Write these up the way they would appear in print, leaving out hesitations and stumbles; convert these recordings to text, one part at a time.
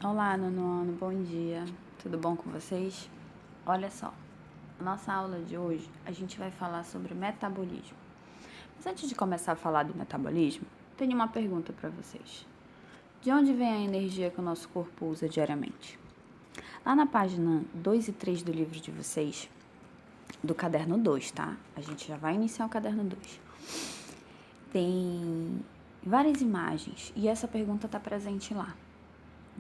Olá, nono ano, bom dia. Tudo bom com vocês? Olha só, a nossa aula de hoje a gente vai falar sobre metabolismo. Mas antes de começar a falar do metabolismo, tenho uma pergunta para vocês. De onde vem a energia que o nosso corpo usa diariamente? Lá na página 2 e 3 do livro de vocês, do caderno 2, tá? A gente já vai iniciar o caderno 2. Tem várias imagens e essa pergunta está presente lá,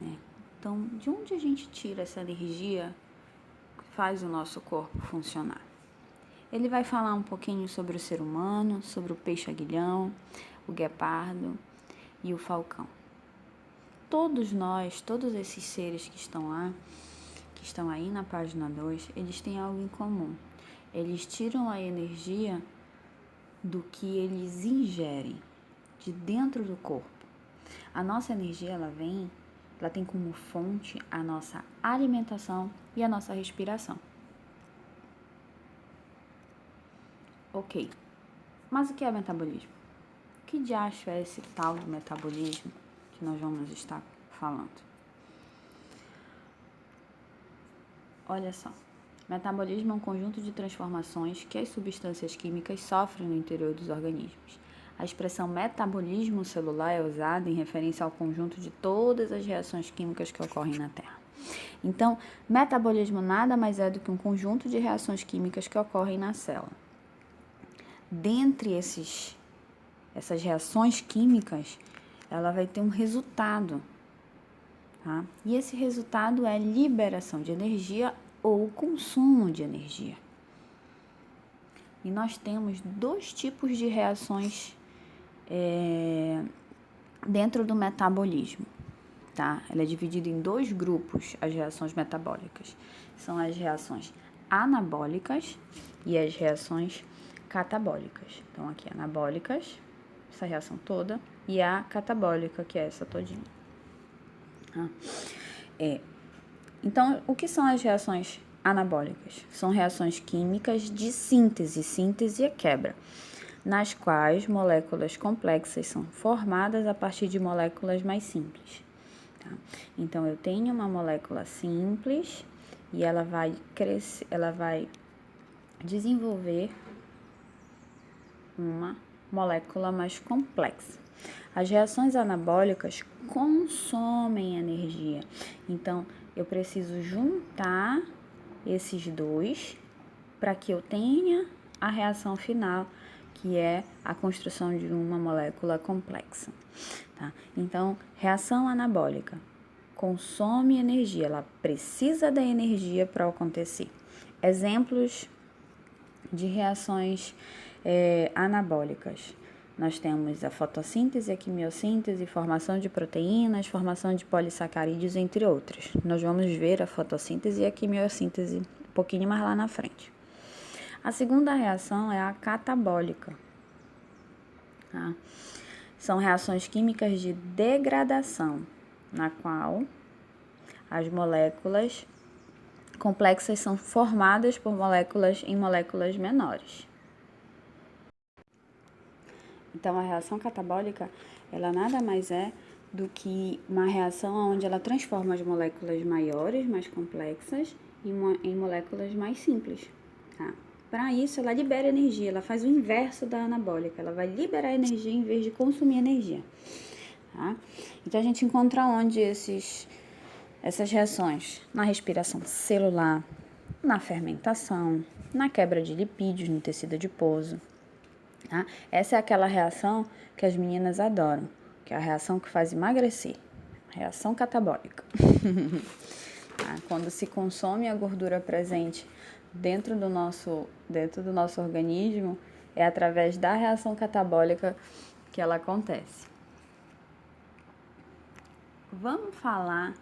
né? Então, de onde a gente tira essa energia que faz o nosso corpo funcionar? Ele vai falar um pouquinho sobre o ser humano, sobre o peixe-aguilhão, o guepardo e o falcão. Todos nós, todos esses seres que estão lá, que estão aí na página 2, eles têm algo em comum. Eles tiram a energia do que eles ingerem, de dentro do corpo. A nossa energia, ela tem como fonte a nossa alimentação e a nossa respiração. Ok, mas o que é metabolismo? Que diacho é esse tal do metabolismo que nós vamos estar falando? Olha só, metabolismo é um conjunto de transformações que as substâncias químicas sofrem no interior dos organismos. A expressão metabolismo celular é usada em referência ao conjunto de todas as reações químicas que ocorrem na Terra. Então, metabolismo nada mais é do que um conjunto de reações químicas que ocorrem na célula. Dentre essas reações químicas, ela vai ter um resultado, tá? E esse resultado é liberação de energia ou consumo de energia. E nós temos dois tipos de reações dentro do metabolismo, tá? Ela é dividida em dois grupos, as reações metabólicas. São as reações anabólicas e as reações catabólicas. Então, aqui anabólicas, essa reação toda, e a catabólica, que é essa todinha. Então, o que são as reações anabólicas? São reações químicas de síntese. Síntese é quebra, nas quais moléculas complexas são formadas a partir de moléculas mais simples. Tá? Então, eu tenho uma molécula simples e ela vai crescer, ela vai desenvolver uma molécula mais complexa. As reações anabólicas consomem energia. Então, eu preciso juntar esses dois para que eu tenha a reação final, que é a construção de uma molécula complexa. Tá? Então, reação anabólica consome energia, ela precisa da energia para acontecer. Exemplos de reações anabólicas. Nós temos a fotossíntese, a quimiossíntese, formação de proteínas, formação de polissacarídeos, entre outras. Nós vamos ver a fotossíntese e a quimiossíntese um pouquinho mais lá na frente. A segunda reação é a catabólica. Tá? São reações químicas de degradação, na qual as moléculas complexas são formadas por moléculas em moléculas menores. Então, a reação catabólica, ela nada mais é do que uma reação onde ela transforma as moléculas maiores, mais complexas, em moléculas mais simples, tá? Para isso, ela libera energia, ela faz o inverso da anabólica, ela vai liberar energia em vez de consumir energia, tá? Então, a gente encontra onde essas reações? Na respiração celular, na fermentação, na quebra de lipídios no tecido adiposo. Tá? Essa é aquela reação que as meninas adoram, que é a reação que faz emagrecer, reação catabólica. Tá? Quando se consome a gordura presente dentro do nosso organismo, é através da reação catabólica que ela acontece. Vamos falar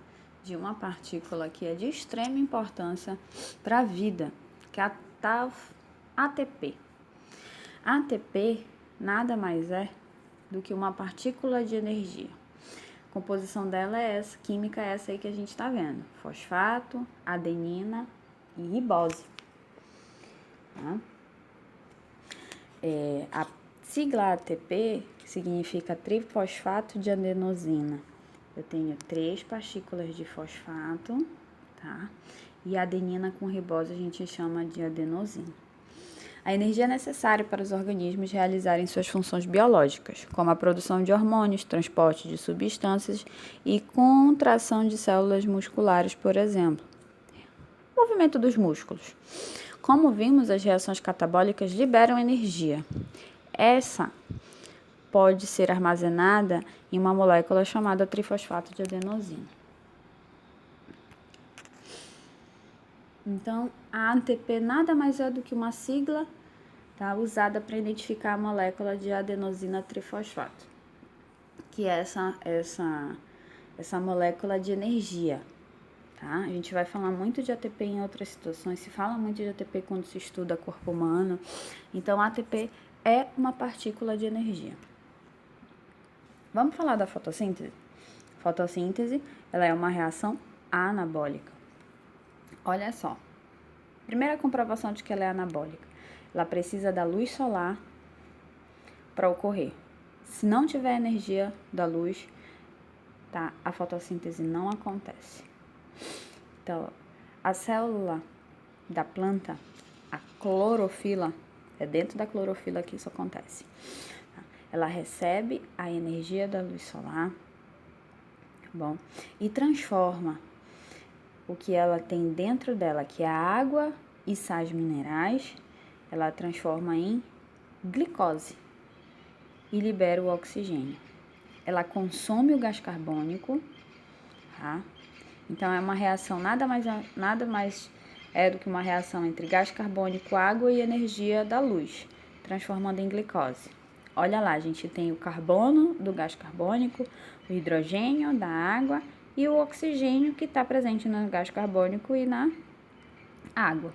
de uma partícula que é de extrema importância para a vida, que é a tal ATP. A ATP nada mais é do que uma partícula de energia. A composição dela é essa, química é essa aí que a gente está vendo. Fosfato, adenina e ribose. Tá? A sigla ATP significa trifosfato de adenosina. eu tenho 3 partículas de fosfato, tá? E a adenina com ribose a gente chama de adenosina. A energia é necessária para os organismos realizarem suas funções biológicas, como a produção de hormônios, transporte de substâncias e contração de células musculares, por exemplo. Movimento dos músculos. Como vimos, as reações catabólicas liberam energia. Essa pode ser armazenada em uma molécula chamada trifosfato de adenosina. Então, a ATP nada mais é do que uma sigla, tá, usada para identificar a molécula de adenosina trifosfato, que é essa molécula de energia. Tá? A gente vai falar muito de ATP em outras situações, se fala muito de ATP quando se estuda corpo humano. Então, a ATP é uma partícula de energia. Vamos falar da fotossíntese? Fotossíntese, ela é uma reação anabólica. Olha só, primeira comprovação de que ela é anabólica. Ela precisa da luz solar para ocorrer. Se não tiver energia da luz, tá, a fotossíntese não acontece. Então, a célula da planta, a clorofila, é dentro da clorofila que isso acontece. Ela recebe a energia da luz solar, tá bom? E transforma o que ela tem dentro dela, que é a água e sais minerais, ela transforma em glicose e libera o oxigênio. Ela consome o gás carbônico, tá? Então, é uma reação nada mais é do que uma reação entre gás carbônico, água e energia da luz, transformando em glicose. Olha lá, a gente tem o carbono do gás carbônico, o hidrogênio da água e o oxigênio que está presente no gás carbônico e na água,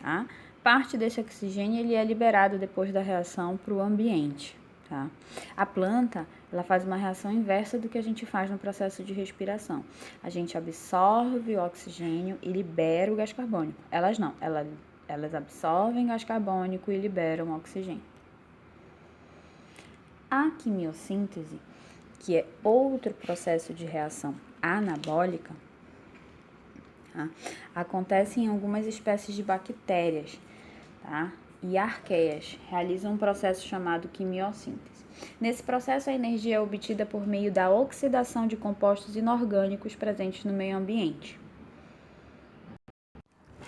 tá? Parte desse oxigênio ele é liberado depois da reação para o ambiente, tá? A planta, ela faz uma reação inversa do que a gente faz no processo de respiração. A gente absorve o oxigênio e libera o gás carbônico. Elas não, elas absorvem gás carbônico e liberam o oxigênio. A quimiossíntese, que é outro processo de reação anabólica, tá, acontece em algumas espécies de bactérias, tá? E arqueias realizam um processo chamado quimiossíntese. Nesse processo, a energia é obtida por meio da oxidação de compostos inorgânicos presentes no meio ambiente.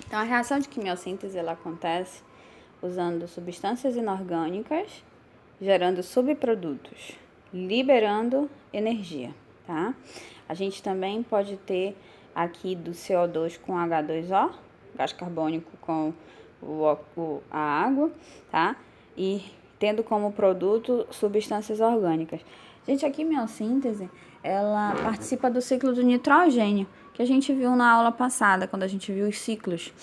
Então, a reação de quimiossíntese ela acontece usando substâncias inorgânicas, gerando subprodutos, liberando energia, tá? A gente também pode ter aqui do CO2 com H2O, gás carbônico com a água, tá? E tendo como produto substâncias orgânicas. Gente, a quimiossíntese, ela participa do ciclo do nitrogênio, que a gente viu na aula passada, quando a gente viu os ciclos,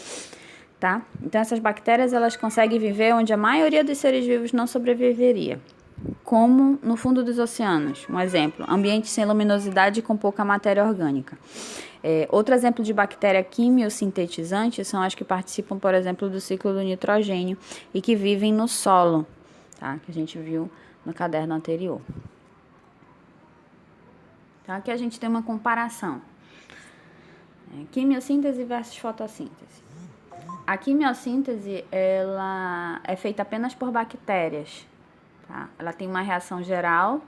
tá? Então, essas bactérias, elas conseguem viver onde a maioria dos seres vivos não sobreviveria, como no fundo dos oceanos. Um exemplo, ambiente sem luminosidade e com pouca matéria orgânica. Outro exemplo de bactéria quimiosintetizante são as que participam, por exemplo, do ciclo do nitrogênio e que vivem no solo, tá? Que a gente viu no caderno anterior. Então, aqui a gente tem uma comparação. Quimiossíntese versus fotossíntese. A quimiossíntese, ela é feita apenas por bactérias, tá? Ela tem uma reação geral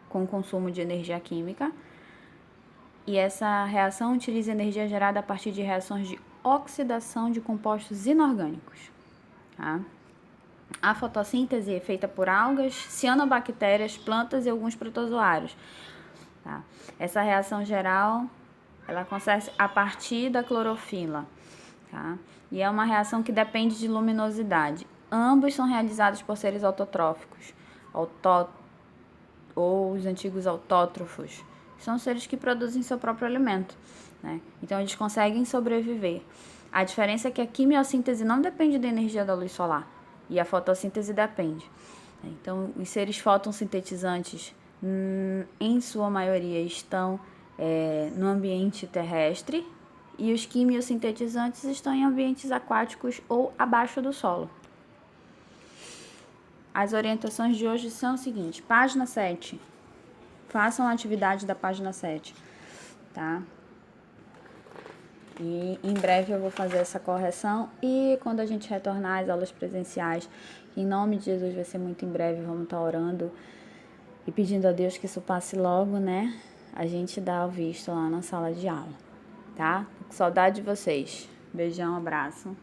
com o consumo de energia química. E essa reação utiliza energia gerada a partir de reações de oxidação de compostos inorgânicos, tá? A fotossíntese é feita por algas, cianobactérias, plantas e alguns protozoários, tá? Essa reação geral, ela acontece a partir da clorofila, tá? E é uma reação que depende de luminosidade. Ambos são realizados por seres autotróficos, ou os antigos autótrofos. São seres que produzem seu próprio alimento, né? Então, eles conseguem sobreviver. A diferença é que a quimiossíntese não depende da energia da luz solar e a fotossíntese depende. Então, os seres fotossintetizantes, em sua maioria, estão no ambiente terrestre e os quimiosintetizantes estão em ambientes aquáticos ou abaixo do solo. As orientações de hoje são o seguinte, página 7. façam a atividade da página 7, tá? E em breve eu vou fazer essa correção e quando a gente retornar às aulas presenciais, em nome de Jesus vai ser muito em breve, vamos estar orando e pedindo a Deus que isso passe logo, né? A gente dá o visto lá na sala de aula, tá? Tô com saudade de vocês. Beijão, abraço.